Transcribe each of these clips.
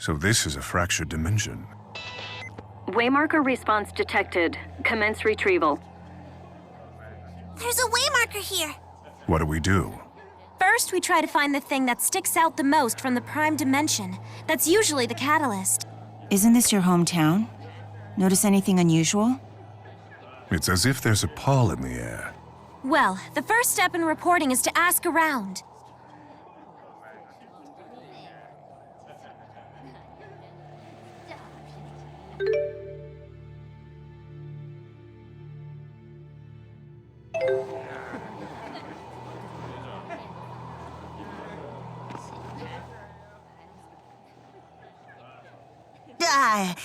So this is a fractured dimension. Waymarker response detected. Commence retrieval. There's a waymarker here. What do we do? First, we try to find the thing that sticks out the most from the prime dimension. That's usually the catalyst. Isn't this your hometown? Notice anything unusual? It's as if there's a pall in the air. Well, the first step in reporting is to ask around.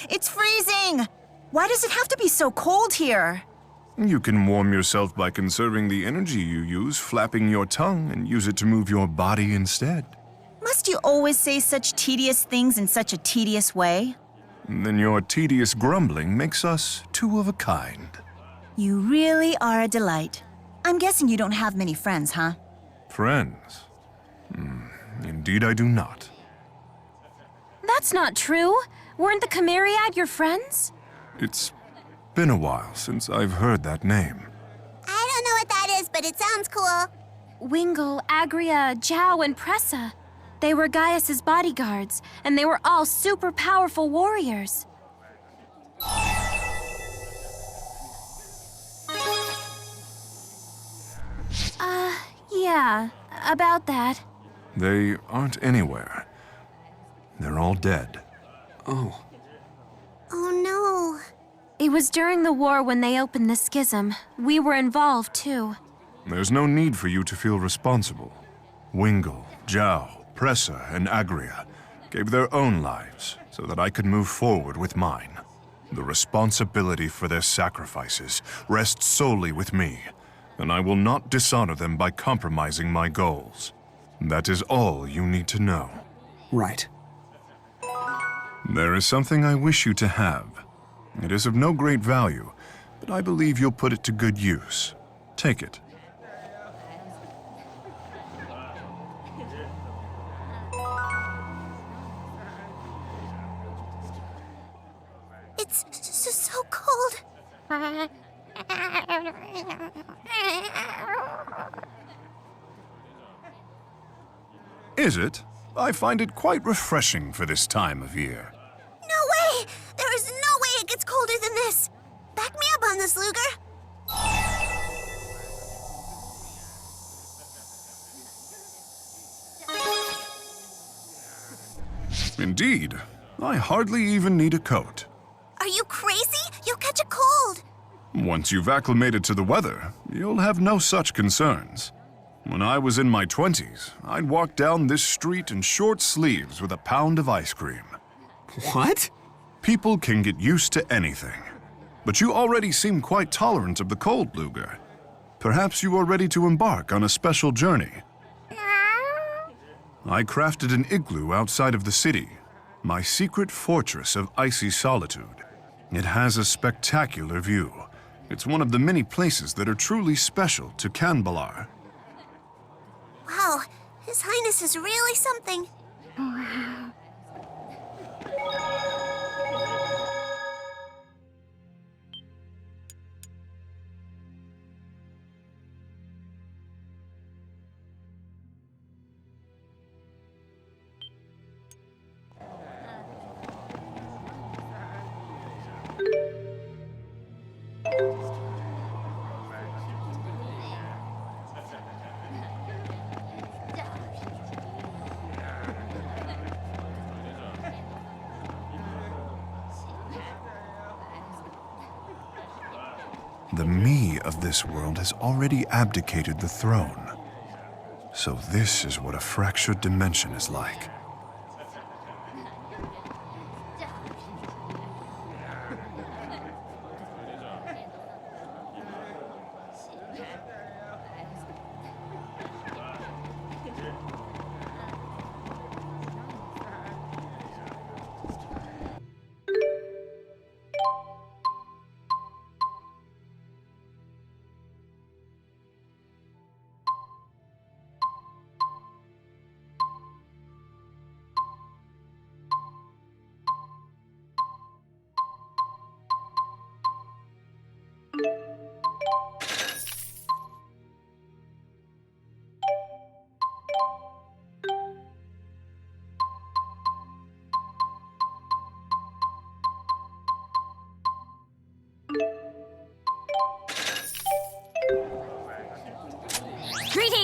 It's freezing! Why does it have to be so cold here? You can warm yourself by conserving the energy you use, flapping your tongue, and use it to move your body instead. Must you always say such tedious things in such a tedious way? Then your tedious grumbling makes us two of a kind. You really are a delight. I'm guessing you don't have many friends, huh? Friends? Indeed I do not. That's not true. Weren't the Chimeriad your friends? It's been a while since I've heard that name. I don't know what that is, but it sounds cool. Wingle, Agria, Zhao, and Pressa. They were Gaius's bodyguards, and they were all super powerful warriors. Yeah, about that. They aren't anywhere. They're all dead. Oh. Oh no. It was during the war when they opened the schism. We were involved, too. There's no need for you to feel responsible. Wingle, Zhao, Pressa, and Agria gave their own lives so that I could move forward with mine. The responsibility for their sacrifices rests solely with me, and I will not dishonor them by compromising my goals. That is all you need to know. Right. There is something I wish you to have. It is of no great value, but I believe you'll put it to good use. Take it. It's so cold. Is it? I find it quite refreshing for this time of year. No way! There is no way it gets colder than this. Back me up on this, Luger. Indeed. I hardly even need a coat. Are you crazy? You'll catch a cold. Once you've acclimated to the weather, you'll have no such concerns. When I was in my 20s, I'd walk down this street in short sleeves with a pound of ice cream. What? People can get used to anything. But you already seem quite tolerant of the cold, Luger. Perhaps you are ready to embark on a special journey. I crafted an igloo outside of the city, my secret fortress of icy solitude. It has a spectacular view. It's one of the many places that are truly special to Kanbalar. Wow, His Highness is really something. The me of this world has already abdicated the throne. So this is what a fractured dimension is like.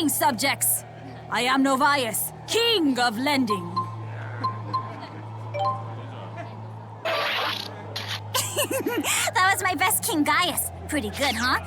Greetings, subjects! I am Novius, King of Lending. That was my best King Gaius. Pretty good, huh?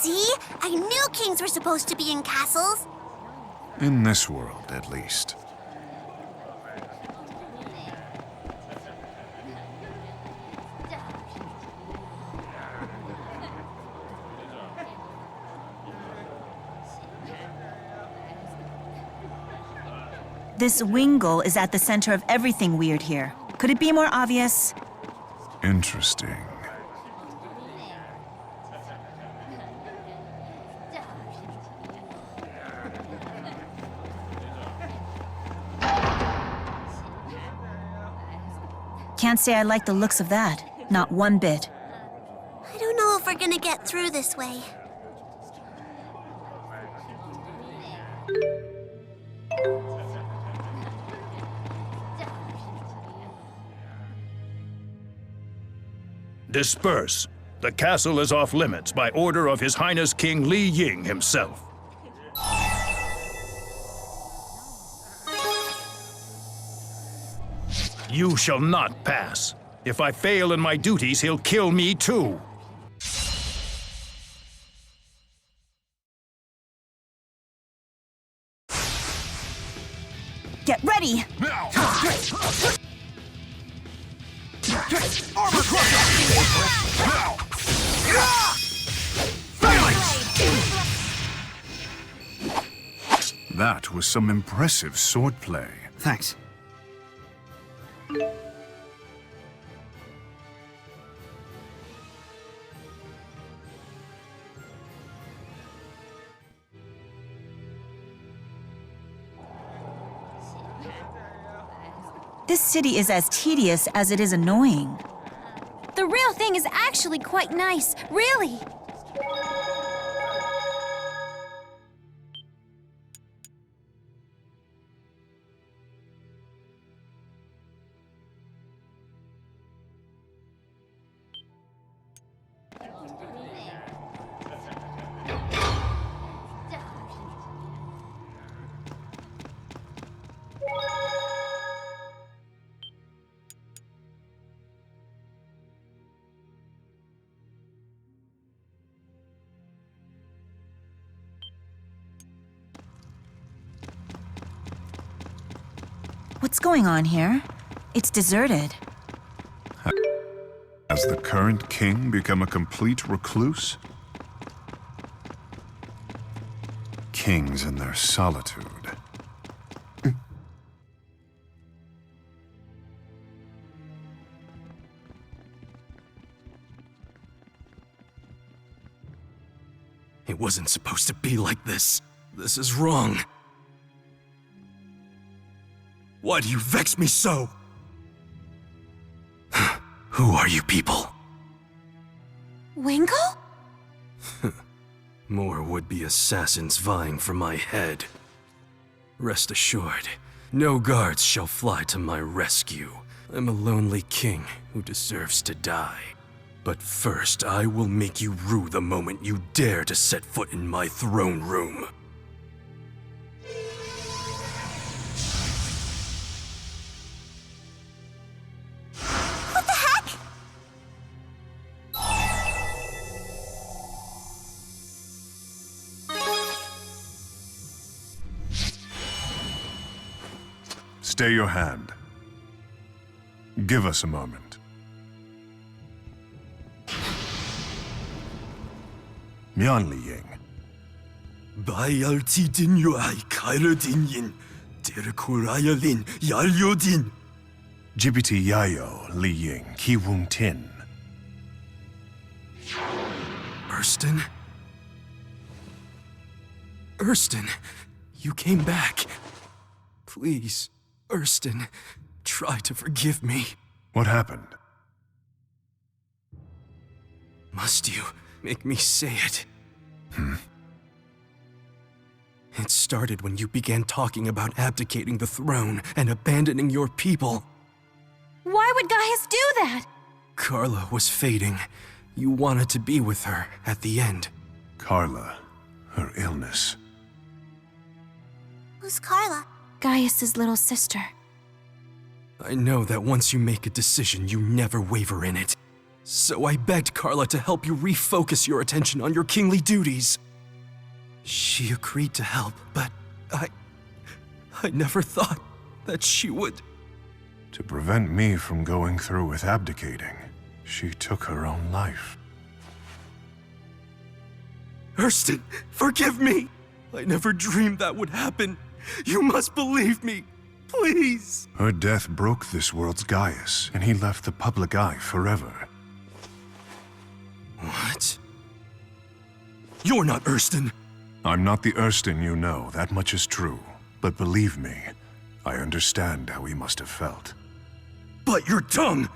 See? I knew kings were supposed to be in castles. In this world, at least. This wingle is at the center of everything weird here. Could it be more obvious? Interesting. Can't say I like the looks of that. Not one bit. I don't know if we're gonna get through this way. Disperse. The castle is off limits by order of His Highness King Li Ying himself. You shall not pass. If I fail in my duties, he'll kill me too. Get ready! Now! Armor crusher! Now! That was some impressive swordplay. Thanks. This city is as tedious as it is annoying. The real thing is actually quite nice, really. What's going on here? It's deserted. Has the current king become a complete recluse? Kings in their solitude. It wasn't supposed to be like this. This is wrong. Why do you vex me so? Who are you people? Wingle? More would-be assassins vying for my head. Rest assured, no guards shall fly to my rescue. I'm a lonely king who deserves to die. But first, I will make you rue the moment you dare to set foot in my throne room. What the heck? Stay your hand. Give us a moment. Mian Li Ying. Bayalti din yo ay kaira din yin. Terkuraya lin yalyo din. Jibiti Yayo Li Ying Ki Wung Tin. Erston? Erston, you came back. Please, Erston, try to forgive me. What happened? Must you make me say it? It started when you began talking about abdicating the throne and abandoning your people. Why would Gaius do that? Carla was fading. You wanted to be with her at the end. Carla, her illness. Who's Carla? Gaius's little sister. I know that once you make a decision, you never waver in it. So I begged Carla to help you refocus your attention on your kingly duties. She agreed to help, but I never thought that she would. To prevent me from going through with abdicating, she took her own life. Erston, forgive me! I never dreamed that would happen. You must believe me, please! Her death broke this world's Gaius, and he left the public eye forever. What? You're not Erston! I'm not the Erston you know, that much is true. But believe me, I understand how he must have felt. But your tongue!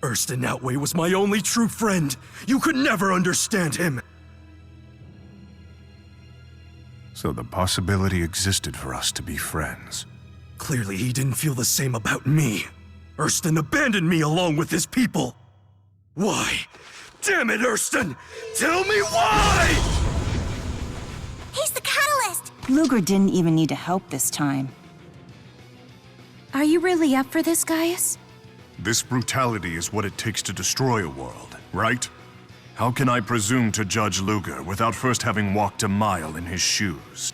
Erston Outway was my only true friend. You could never understand him. So the possibility existed for us to be friends. Clearly he didn't feel the same about me. Erston abandoned me along with his people. Why? Damn it, Erston! Tell me why! He's the catalyst! Luger didn't even need to help this time. Are you really up for this, Gaius? This brutality is what it takes to destroy a world, right? How can I presume to judge Luger without first having walked a mile in his shoes?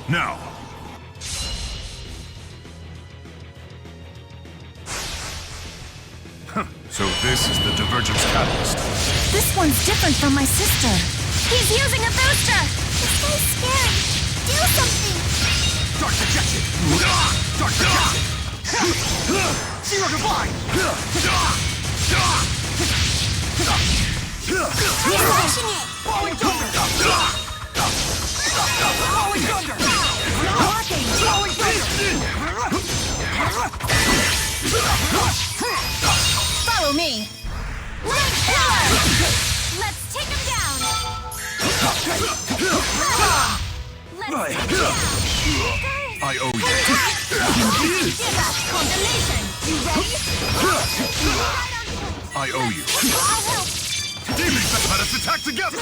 Now! So this is the Divergence Catalyst. This one's different from my sister. He's using a booster! This guy's scary. Do something! Dark projection! Dark projection! Zero divine! Flashing it! Falling thunder! Falling thunder! Blocking! Falling thunder! Follow me! Red Killer! Let's take him down! I owe you. Give us condemnation! You ready? I owe you. I'll help! Demons that let us attack together!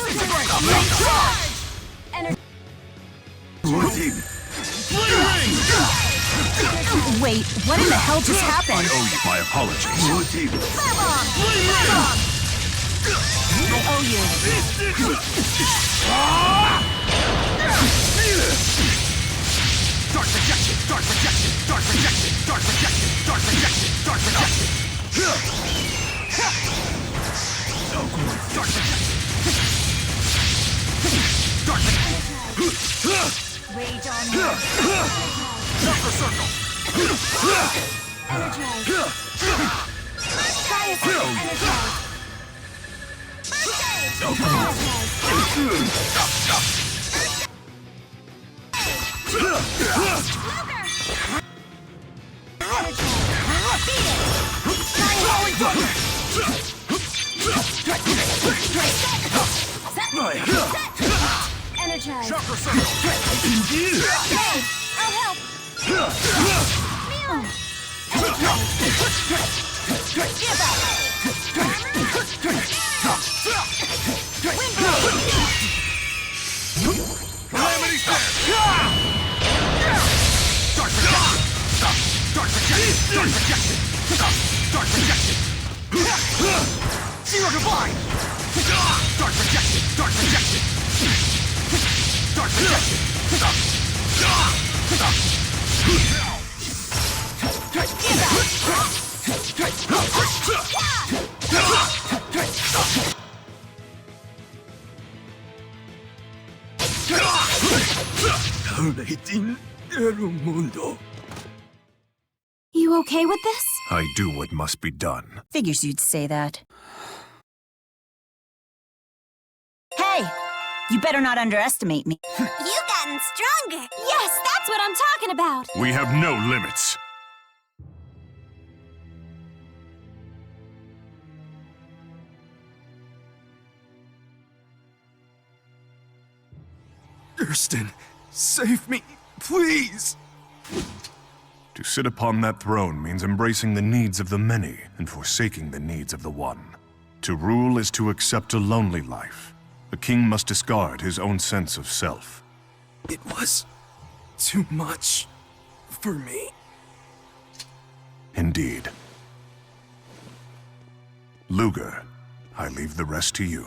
Wait, what in the hell just happened? I owe you my apologies. Firebomb! I owe you. Dark projection! Dark projection! Dark projection! Dark projection! Dark projection! Dark projection! Dark projection! Dark projection! Rage on me! Chakra circle! Energize! Gaius, energize! Energize. Chakra circle! I'll help. Calamity Stare! Dark projection! Dark projection! Dark projection! Dark projection! Zero divine! Dark projection! Dark projection! Dark projection! You okay with this? I do what must be done. Figures you'd say that. Hey! You better not underestimate me. You've gotten stronger. Yes, that's what I'm talking about. We have no limits. Durston, save me, please! To sit upon that throne means embracing the needs of the many and forsaking the needs of the one. To rule is to accept a lonely life. A king must discard his own sense of self. It was too much for me. Indeed. Luger, I leave the rest to you.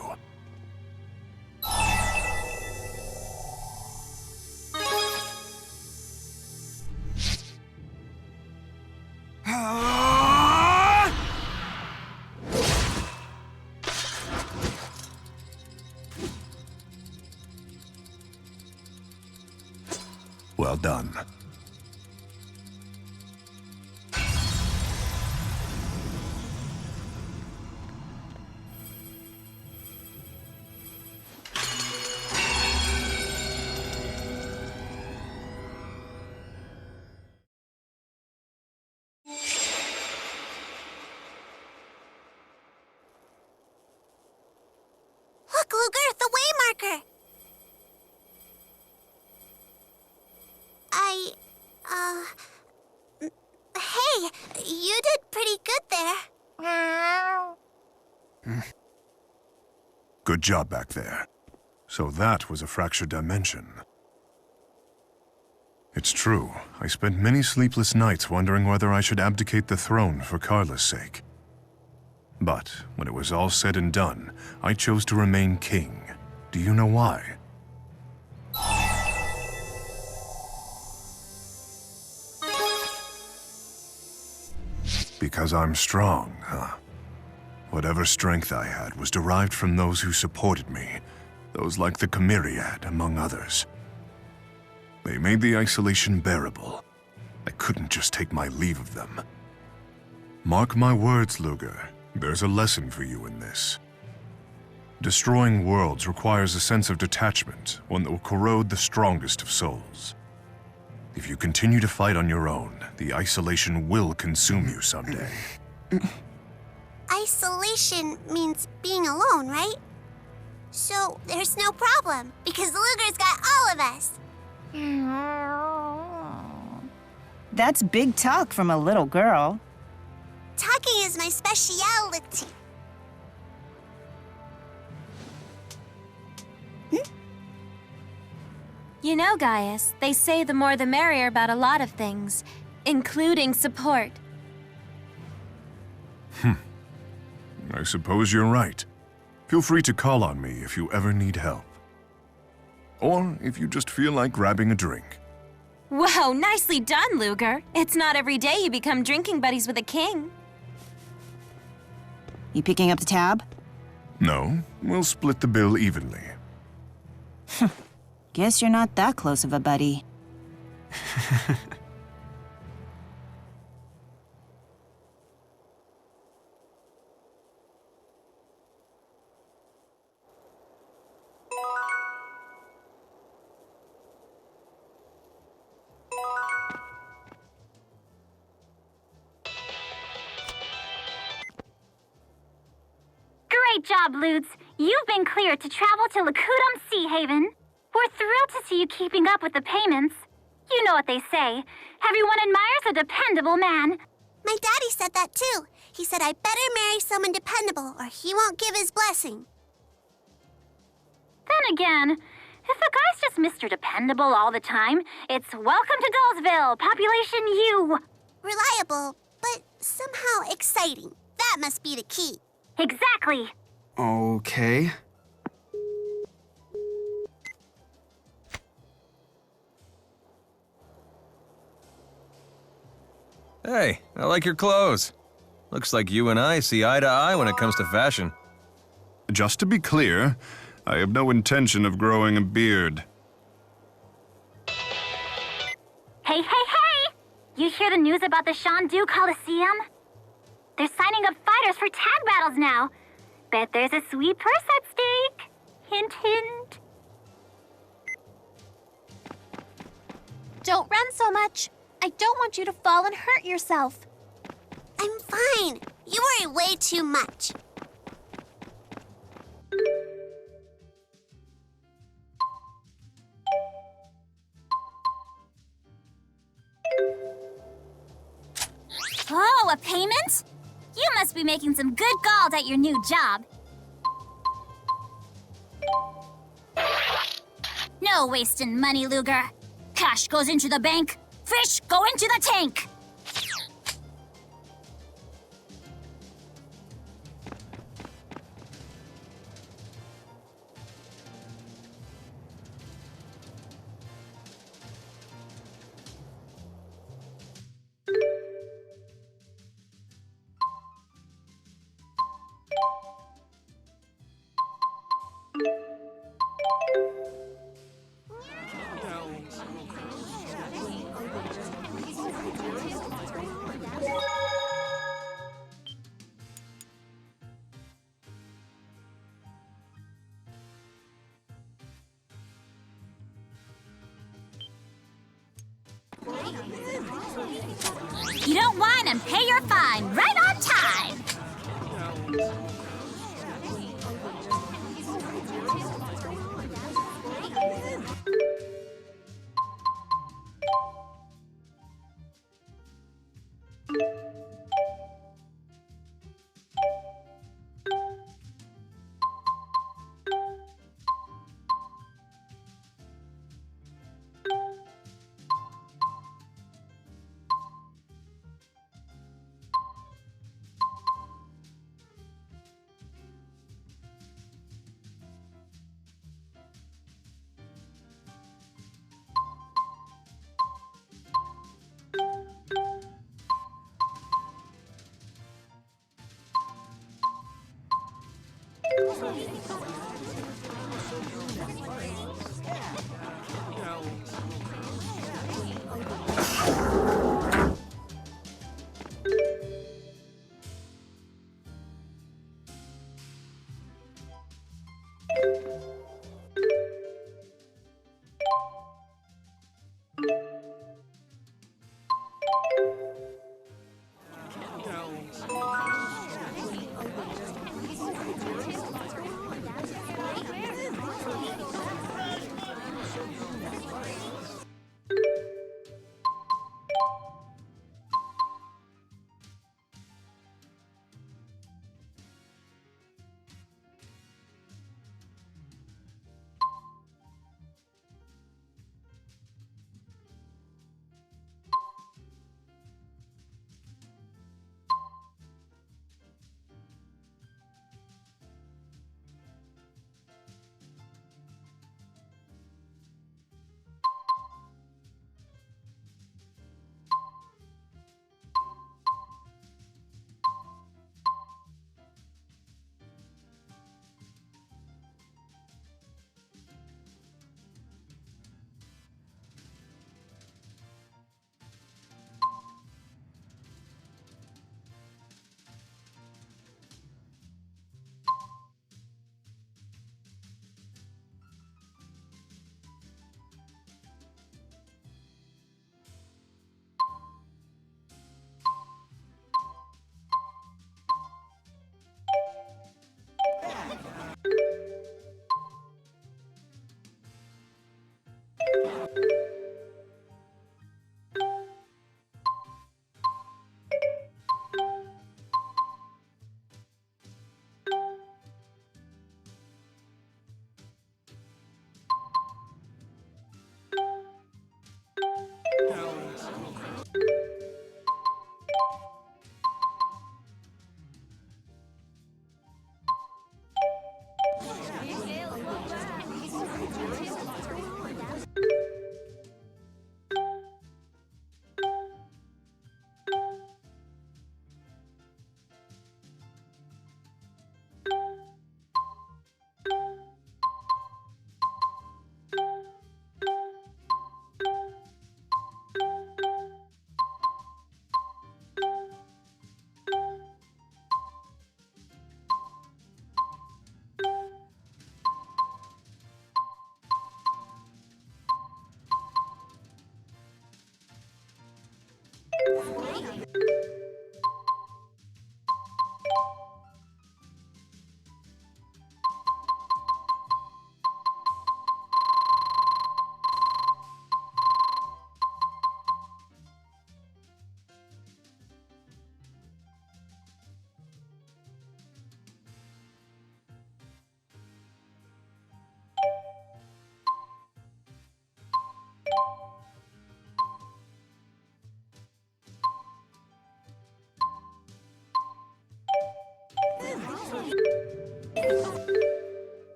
Well done. Look, Luger, the waymarker. Hey, you did pretty good there. Good job back there. So that was a fractured dimension. It's true. I spent many sleepless nights wondering whether I should abdicate the throne for Carla's sake. But when it was all said and done, I chose to remain king. Do you know why? Because I'm strong, huh? Whatever strength I had was derived from those who supported me, those like the Chimeriad, among others. They made the isolation bearable. I couldn't just take my leave of them. Mark my words, Luger. There's a lesson for you in this. Destroying worlds requires a sense of detachment, one that will corrode the strongest of souls. If you continue to fight on your own, the isolation will consume you someday. Isolation means being alone, right? So there's no problem, because Luger's got all of us. That's big talk from a little girl. Talking is my specialty. You know, Gaius, they say the more the merrier about a lot of things, including support. I suppose you're right. Feel free to call on me if you ever need help. Or if you just feel like grabbing a drink. Whoa, nicely done, Luger. It's not every day you become drinking buddies with a king. You picking up the tab? No, we'll split the bill evenly. Guess you're not that close of a buddy. job, Lutz. You've been cleared to travel to Lakudum Sea Haven. We're thrilled to see you keeping up with the payments. You know what they say. Everyone admires a dependable man. My daddy said that too. He said I better marry someone dependable or he won't give his blessing. Then again, if a guy's just Mr. Dependable all the time, it's welcome to Dullsville, population U. Reliable, but somehow exciting. That must be the key. Exactly. Okay. Hey, I like your clothes. Looks like you and I see eye to eye when it comes to fashion. Just to be clear, I have no intention of growing a beard. Hey, hey, hey! You hear the news about the Shandu Coliseum? They're signing up fighters for tag battles now. Bet there's a sweet purse at stake. Hint, hint. Don't run so much. I don't want you to fall and hurt yourself. I'm fine. You worry way too much. Oh, a payment? You must be making some good gold at your new job. No wasting money, Luger. Cash goes into the bank, fish go into the tank. You don't whine and pay your fine right on time.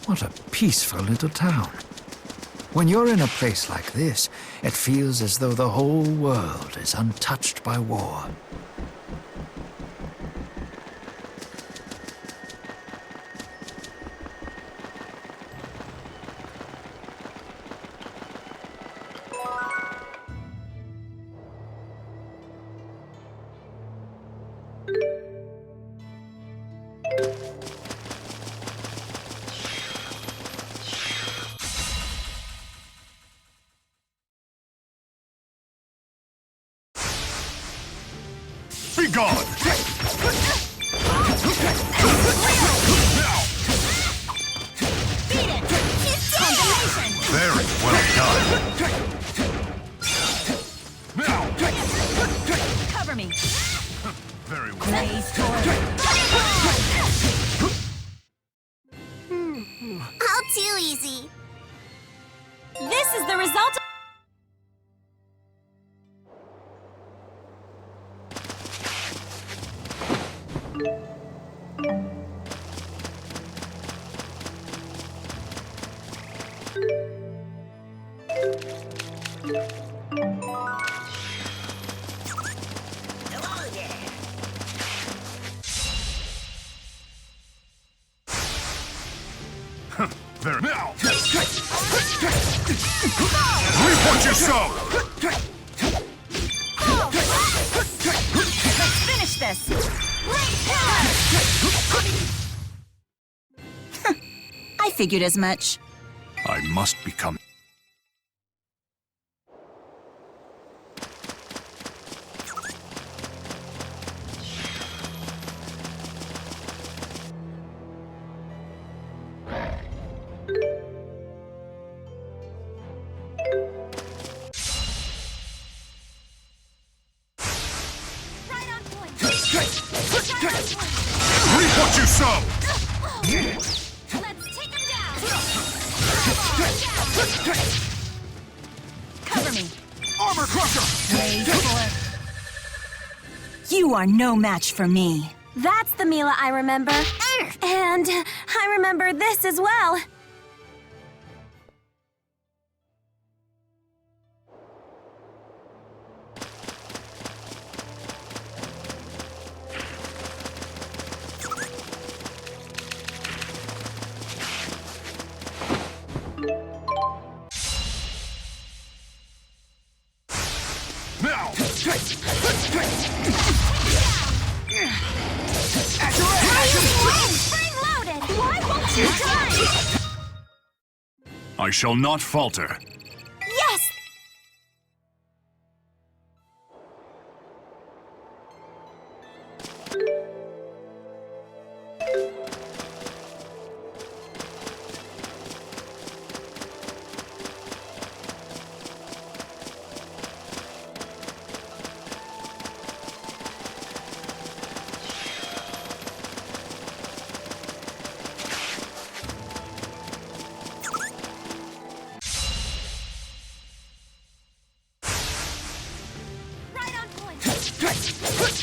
What a peaceful little town. When you're in a place like this, it feels as though the whole world is untouched by war. Be gone! Very well done. Cover me. Very well. Blaze forward. All too easy. This is the result of... Very now. Reap what you sow. Let's finish this. I figured as much. I must become. Reap what you sow! Let's take him down! Cover me. Armor crusher! Blaze forward. You are no match for me. That's the Milla I remember. And I remember this as well. Now! Spring-loaded! Why won't you die? I shall not falter. Yes!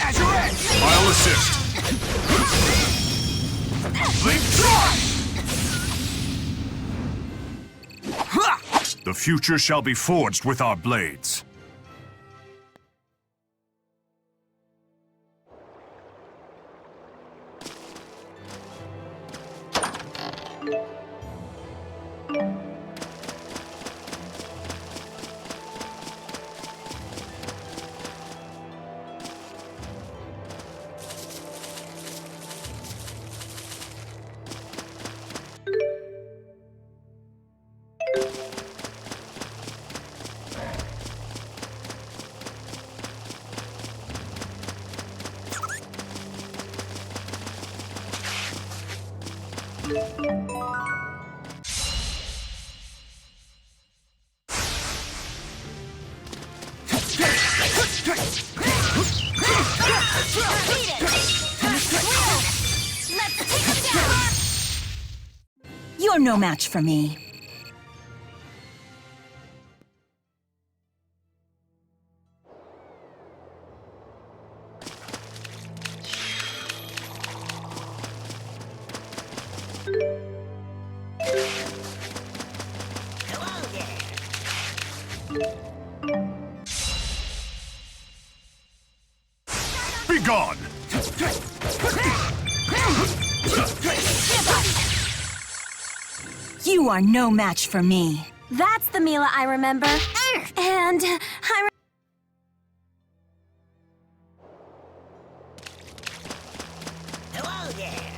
At your edge! I'll assist. Leap charge! The future shall be forged with our blades. You're no match for me. gone! You are no match for me. That's the Milla I remember. And I Hello there.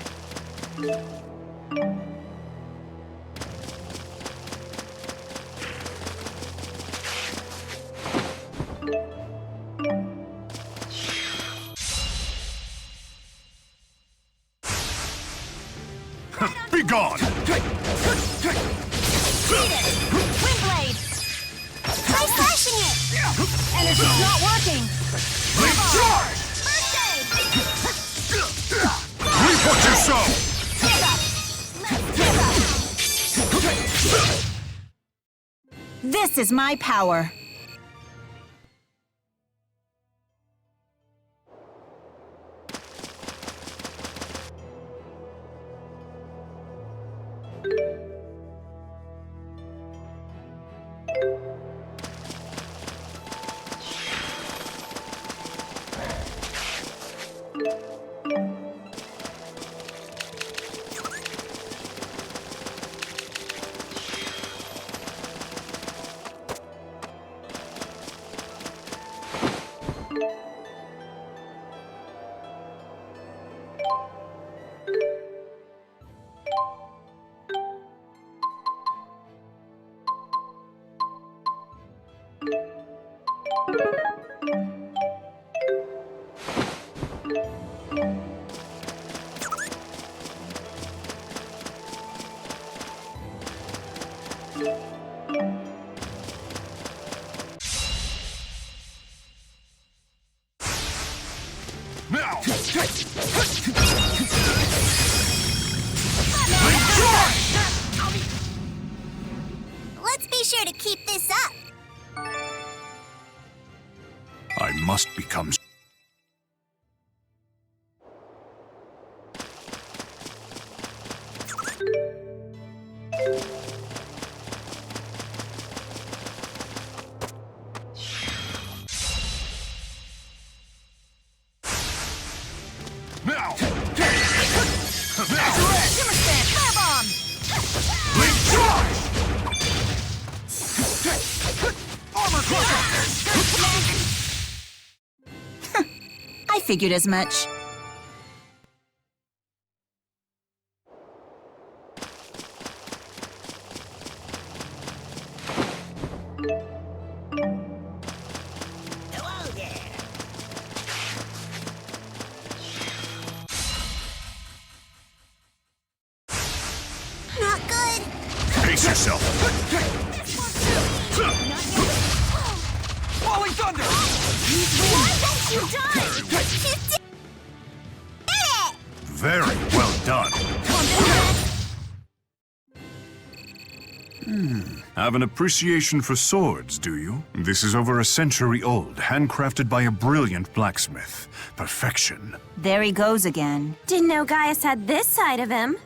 Be gone! Windblade! Try slashing it! Energy's not working! Charge! Reap what you sow! This is my power. Now! Let's be sure to keep this up. I must become... Now! I figured as much. Hello there. Not good. Pace yourself! Falling thunder! Why don't you die? You did it! Very well done. Have an appreciation for swords, do you? This is over a century old, handcrafted by a brilliant blacksmith. Perfection. There he goes again. didn't know Gaius had this side of him.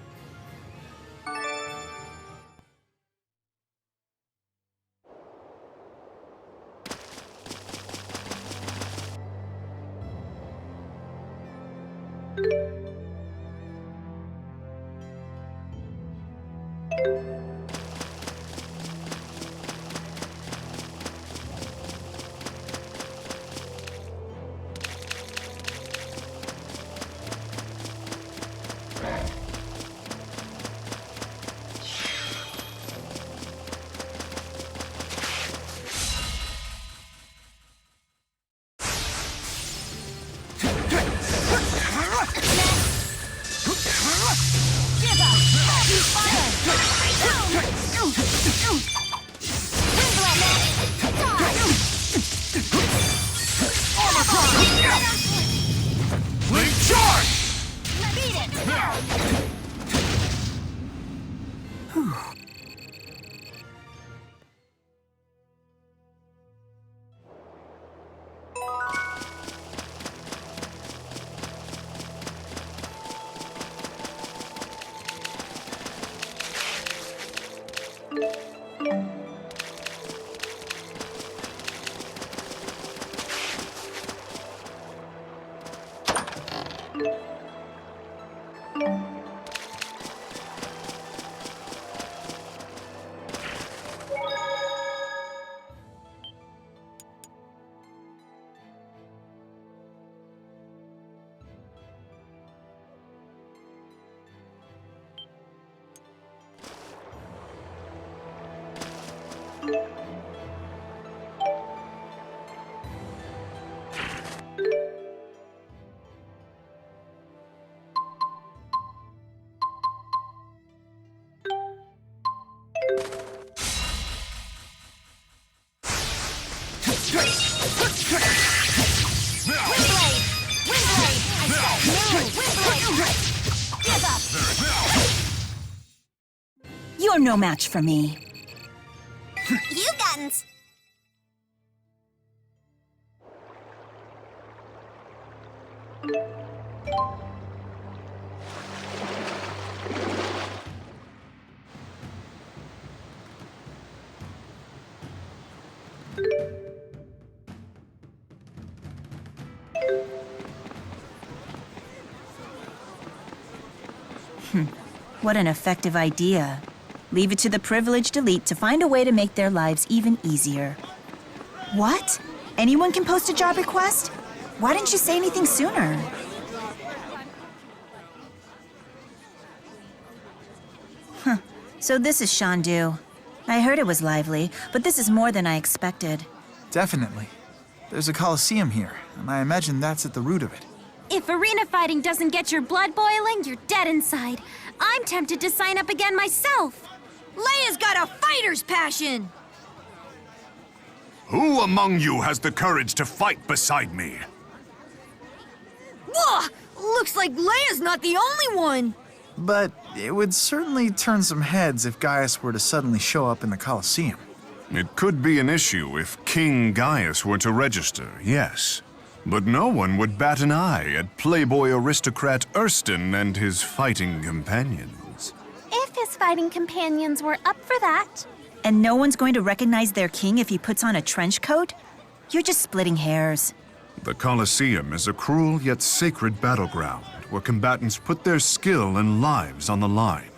You're no match for me. You guns! What an effective idea. Leave it to the privileged elite to find a way to make their lives even easier. What? Anyone can post a job request? Why didn't you say anything sooner? Huh. So this is Shandu. I heard it was lively, but this is more than I expected. Definitely. There's a coliseum here, and I imagine that's at the root of it. If arena fighting doesn't get your blood boiling, you're dead inside. I'm tempted to sign up again myself. Leia's got a fighter's passion! Who among you has the courage to fight beside me? Whoa! Looks like Leia's not the only one! But it would certainly turn some heads if Gaius were to suddenly show up in the Colosseum. It could be an issue if King Gaius were to register, yes. But no one would bat an eye at playboy aristocrat Erston and his fighting companions. If his fighting companions were up for that. And no one's going to recognize their king if he puts on a trench coat? You're just splitting hairs. The Colosseum is a cruel yet sacred battleground where combatants put their skill and lives on the line.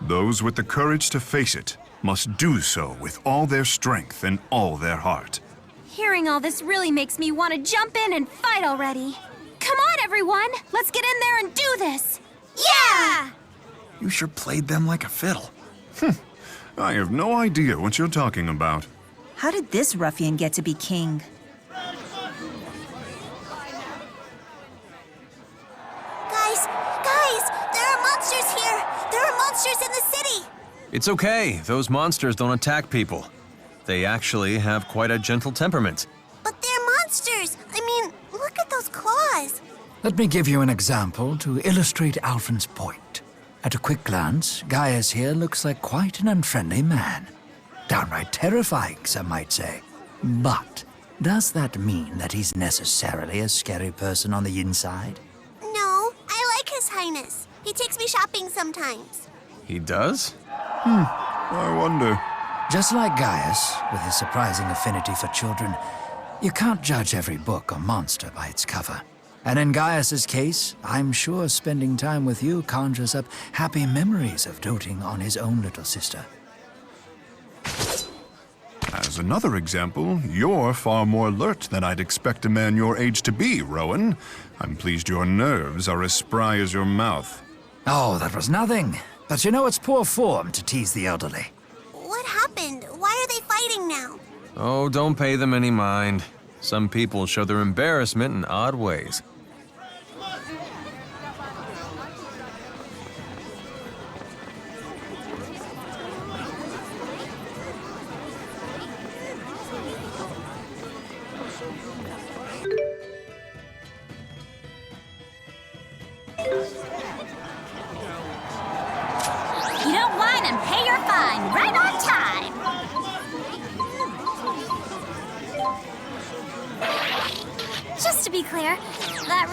Those with the courage to face it must do so with all their strength and all their heart. Hearing all this really makes me want to jump in and fight already. Come on, everyone! Let's get in there and do this! Yeah! You sure played them like a fiddle. I have no idea what you're talking about. How did this ruffian get to be king? Guys, there are monsters here! There are monsters in the city! It's okay. Those monsters don't attack people. They actually have quite a gentle temperament. But they're monsters! I mean, look at those claws! Let me give you an example to illustrate Alfred's point. At a quick glance, Gaius here looks like quite an unfriendly man. Downright terrifying, some might say. But does that mean that he's necessarily a scary person on the inside? No, I like His Highness. He takes me shopping sometimes. He does? I wonder. Just like Gaius, with his surprising affinity for children, you can't judge every book or monster by its cover. And in Gaius's case, I'm sure spending time with you conjures up happy memories of doting on his own little sister. As another example, you're far more alert than I'd expect a man your age to be, Rowan. I'm pleased your nerves are as spry as your mouth. Oh, that was nothing. But you know it's poor form to tease the elderly. What happened? Why are they fighting now? Oh, don't pay them any mind. Some people show their embarrassment in odd ways. You don't whine and pay your fine, right on time! Just to be clear, that